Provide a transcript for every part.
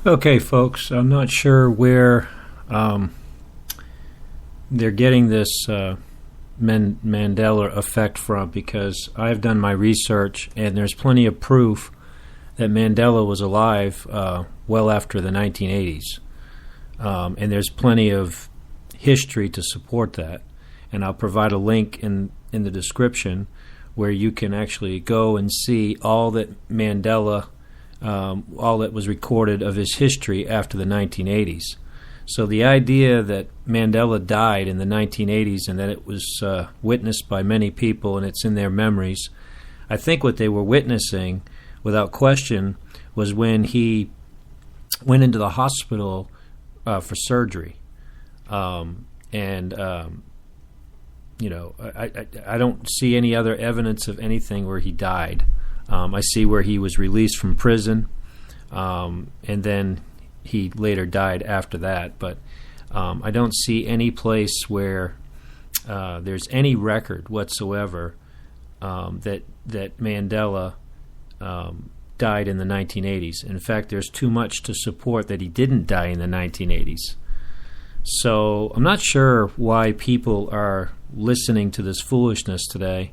Okay, folks, I'm not sure where they're getting this Mandela effect from, because I've done my research and there's plenty of proof that Mandela was alive well after the 1980s. And there's plenty of history to support that. And I'll provide a link in the description where you can actually go and see all that Mandela, all that was recorded of his history after the 1980s. So the idea that Mandela died in the 1980s and that it was witnessed by many people and it's in their memories, I think what they were witnessing, without question, was when he went into the hospital for surgery. I don't see any other evidence of anything where he died. I see where he was released from prison, and then he later died after that. But I don't see any place where there's any record whatsoever that Mandela died in the 1980s. In fact, there's too much to support that he didn't die in the 1980s. So I'm not sure why people are listening to this foolishness today,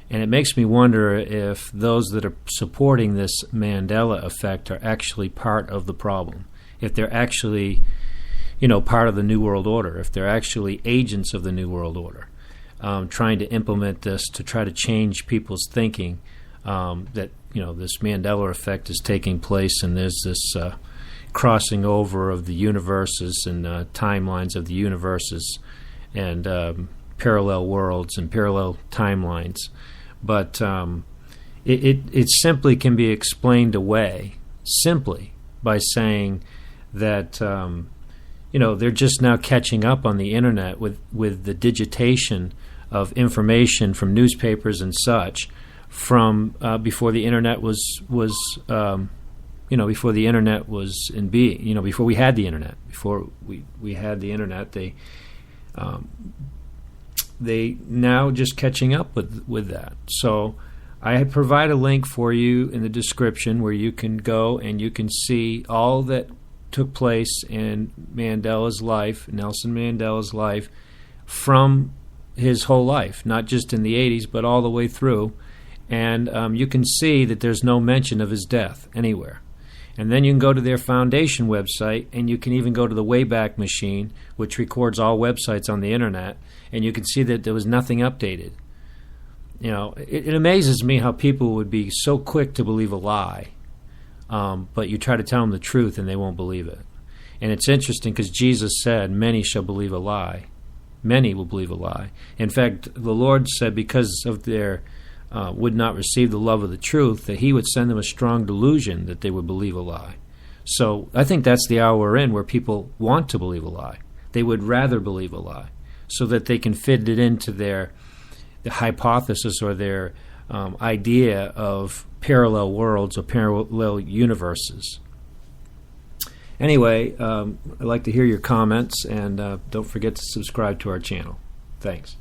and it makes me wonder if those that are supporting this Mandela effect are actually part of the problem, if they're actually, part of the New World Order, if they're actually agents of the New World Order, trying to implement this to try to change people's thinking that this Mandela effect is taking place, and there's this crossing over of the universes and timelines of the universes and parallel worlds and parallel timelines. But it simply can be explained away simply by saying that they're just now catching up on the internet with the digitation of information from newspapers and such from before the internet was before the internet was in being, before we had the internet. Before we had the internet, they now just catching up with that. So I provide a link for you in the description where you can go and you can see all that took place in Mandela's life, Nelson Mandela's life, from his whole life, not just in the 80s, but all the way through. And you can see that there's no mention of his death anywhere. And then you can go to their foundation website, and you can even go to the Wayback Machine, which records all websites on the internet, and you can see that there was nothing updated. It amazes me how people would be so quick to believe a lie, but you try to tell them the truth and they won't believe it. And it's interesting because Jesus said, many shall believe a lie. Many will believe a lie. In fact, the Lord said because of their would not receive the love of the truth, that he would send them a strong delusion that they would believe a lie. So I think that's the hour we're in, where people want to believe a lie. They would rather believe a lie so that they can fit it into the hypothesis or their idea of parallel worlds or parallel universes. Anyway, I'd like to hear your comments, and don't forget to subscribe to our channel. Thanks.